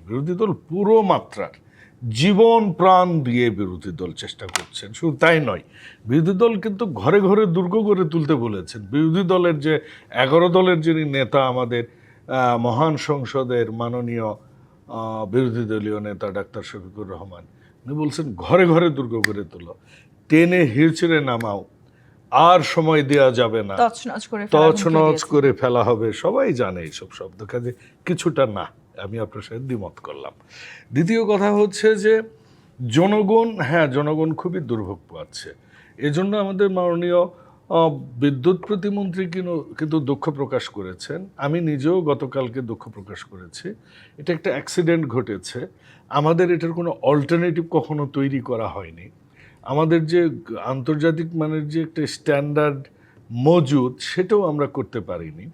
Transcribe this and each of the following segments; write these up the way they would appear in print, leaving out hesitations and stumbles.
বিরোধী দল পুরো মাত্রার জীবন প্রাণ দিয়ে বিরোধী দল চেষ্টা করছেন। শুধু তাই নয়, বিরোধী দল কিন্তু ঘরে ঘরে দুর্গ গড়ে তুলতে বলেছেন। বিরোধী দলের যে 11 দলের যিনি নেতা, আমাদের মহান সংসদের মাননীয় বিরোধী দলীয় নেতা ডাক্তার শফিকুর রহমান, উনি বলছেন ঘরে ঘরে দুর্গ গড়ে তোলো, টেনে হিঁচড়ে নামাও, আর সময় দেওয়া যাবে না, তছনছ করে ফেলা হবে। সবাই জানে এইসব শব্দ, কাজে কিছুটা না, আমি আপনার সাথে দ্বিমত করলাম। দ্বিতীয় কথা হচ্ছে যে জনগণ, হ্যাঁ জনগণ খুবই দুর্ভোগ পাচ্ছে। এজন্য আমাদের মাননীয় বিদ্যুৎ প্রতিমন্ত্রী কিন্তু দুঃখ প্রকাশ করেছেন। আমি নিজেও গতকালকে দুঃখ প্রকাশ করেছি। এটা একটা অ্যাক্সিডেন্ট ঘটেছে, আমাদের এটার কোনো অল্টারনেটিভ কখনো তৈরি করা হয়নি। আমাদের যে আন্তর্জাতিক মানের যে একটা স্ট্যান্ডার্ড মজুদ, সেটাও আমরা করতে পারিনি।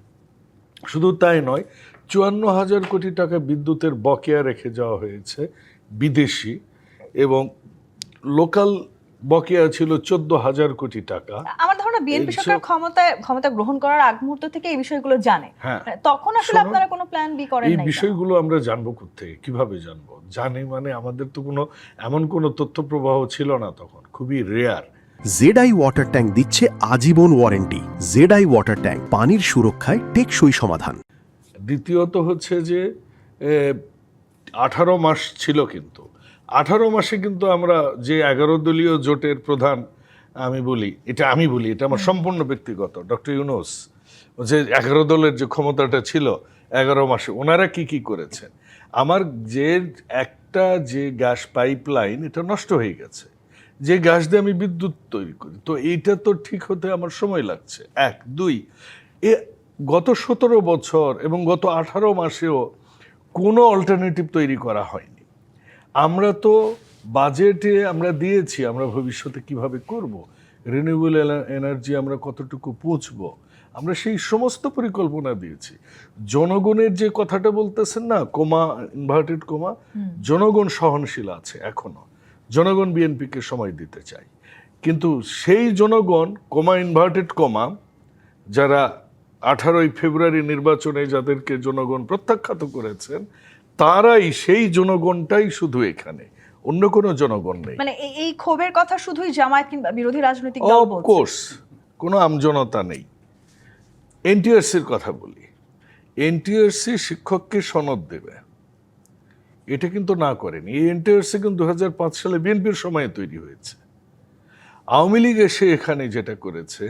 শুধু তাই নয়, 54,000 কোটি টাকা বিদ্যুতের বকেয়া রেখে যাওয়া হয়েছে বিদেশি, এবং লোকাল বকেয়া ছিল 14,000 কোটি টাকা। আমার ধারণা বিএনপি সরকার ক্ষমতা গ্রহণ করার আগ মুহূর্ত থেকে এই বিষয়গুলো জানে, তখন আসলে আপনারা কোনো প্ল্যান বি করেন নাই? এই বিষয়গুলো আমরা জানবো কোত্থেকে, কিভাবে জানবো? জানি মানে আমাদের তো এমন কোনো তথ্য প্রবাহ ছিল না তখন, খুবই রেয়ার। জেডআই ওয়াটার ট্যাঙ্ক দিচ্ছে আজীবন ওয়ারেন্টি। জেডআই ওয়াটার ট্যাঙ্ক, পানির সুরক্ষায় টেকসই সমাধান। দ্বিতীয়ত হচ্ছে যে 18 মাস ছিল, কিন্তু 18 মাসে কিন্তু আমরা যে 11 দলীয় জোটের প্রধান, আমি বলি এটা আমার সম্পূর্ণ ব্যক্তিগত, ডক্টর ইউনূস, যে 11 দলের যে ক্ষমতাটা ছিল 11 মাসে, ওনারা কি করেছেন। আমার যে গ্যাস পাইপলাইন এটা নষ্ট হয়ে গেছে, যে গ্যাস দিয়ে আমি বিদ্যুৎ তৈরি করি, তো এইটা তো ঠিক হতে আমার সময় লাগছে। 1 2 গত 17 বছর এবং গত 18 মাসেও কোনো অল্টারনেটিভ তৈরি করা হয়নি। আমরা তো বাজেটে আমরা দিয়েছি আমরা ভবিষ্যতে কিভাবে করব, রিনিউয়েবল এনার্জি আমরা কতটুকু পৌঁছবো, আমরা সেই সমস্ত পরিকল্পনা দিয়েছি। জনগণের যে কথাটা বলতেছেন না, ইনভার্টেড কমা, জনগণ সহনশীল আছে এখনো। জনগণ বিএনপিকে সময় দিতে চায়, কিন্তু সেই জনগণ ইনভার্টেড কমা যারা 18ই ফেব্রুয়ারি নির্বাচনে যাদেরকে জনগণ প্রত্যাখ্যাত করেছেন, তারাই সেই জনগণটাই শুধু এখানে, অন্য কোনো জনগণ নেই। মানে এই ক্ষোভের কথা শুধুই জামায়াত কিংবা বিরোধী রাজনৈতিক দল বলছে? অফকোর্স কোনো আমজনতা নেই। এনটিআরসির কথা বলি, এনটিআরসি শিক্ষককে সনদ দেবে, এটা কিন্তু না করেনি। এই এনটিআরসি কিন্তু 2005 সালে বিএনপির সময়ে তৈরি হয়েছে। আওয়ামী লীগ এসে এখানে যেটা করেছে,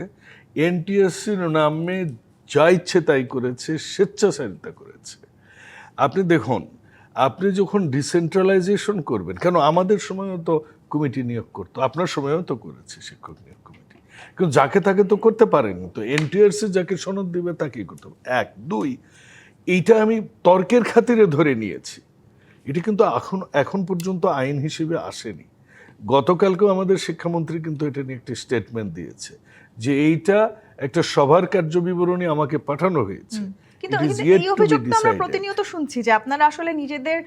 এনটিআরসির নামে যা ইচ্ছে তাই করেছে, স্বেচ্ছাচারিতা করেছে। আপনি দেখুন, আপনি যখন ডিসেন্ট্রালাইজেশন করবেন, কেন আমাদের সময়ও তো কমিটি নিয়োগ করতো, আপনার সময়ও তো করেছে শিক্ষক নিয়োগ কমিটি, কিন্তু যাকে তাকে তো করতে পারেনি। তো এনটিআরসি যাকে সনদ দিবে তাকেই করতে হবে। 1 2 এইটা আমি তর্কের খাতিরে ধরে নিয়েছি, এটা কিন্তু এখন পর্যন্ত আইন হিসেবে আসেনি। গতকালকেও আমাদের শিক্ষামন্ত্রী কিন্তু এটা নিয়ে একটি স্টেটমেন্ট দিয়েছে যে এইটা একটা সভার কার্যবিবরণী আমাকে পাঠানো হয়েছে। কিন্তু এই অভিযোগ তো আমরা প্রতিনিয়ত শুনছি যে আপনারা আসলে নিজেদের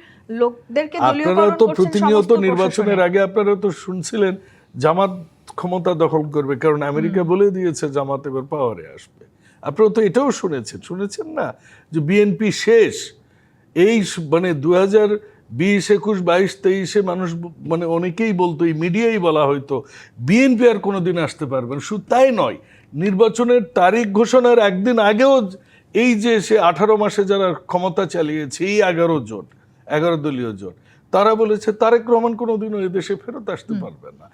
লোকদেরকে দলীয়করণ করছেন। আপনারা তো প্রতিনিয়ত নির্বাচনের আগে আপনারা তো শুনছিলেন জামাত ক্ষমতা দখল করবে, কারণ আমেরিকা বলে দিয়েছে জামাত এবার পাওয়ারে আসবে। আপনারা তো এটাও শুনেছেন না যে বিএনপি শেষ। এই মানে 2020, 21, 22, 23-এ মানুষ মানে অনেকেই বলতো, এই মিডিয়াই বলা হয়তো বিএনপি আর কোনোদিন আসতে পারবে না। শুধু তাই নয়, নির্বাচনের তারিখ ঘোষণার একদিন আগেও এই যে সে 18 মাসে যারা ক্ষমতা চালিয়েছে, এই 11 দলীয় জোট, তারা বলেছে তারেক রহমান কোনোদিনও এদেশে ফেরত আসতে পারবে না।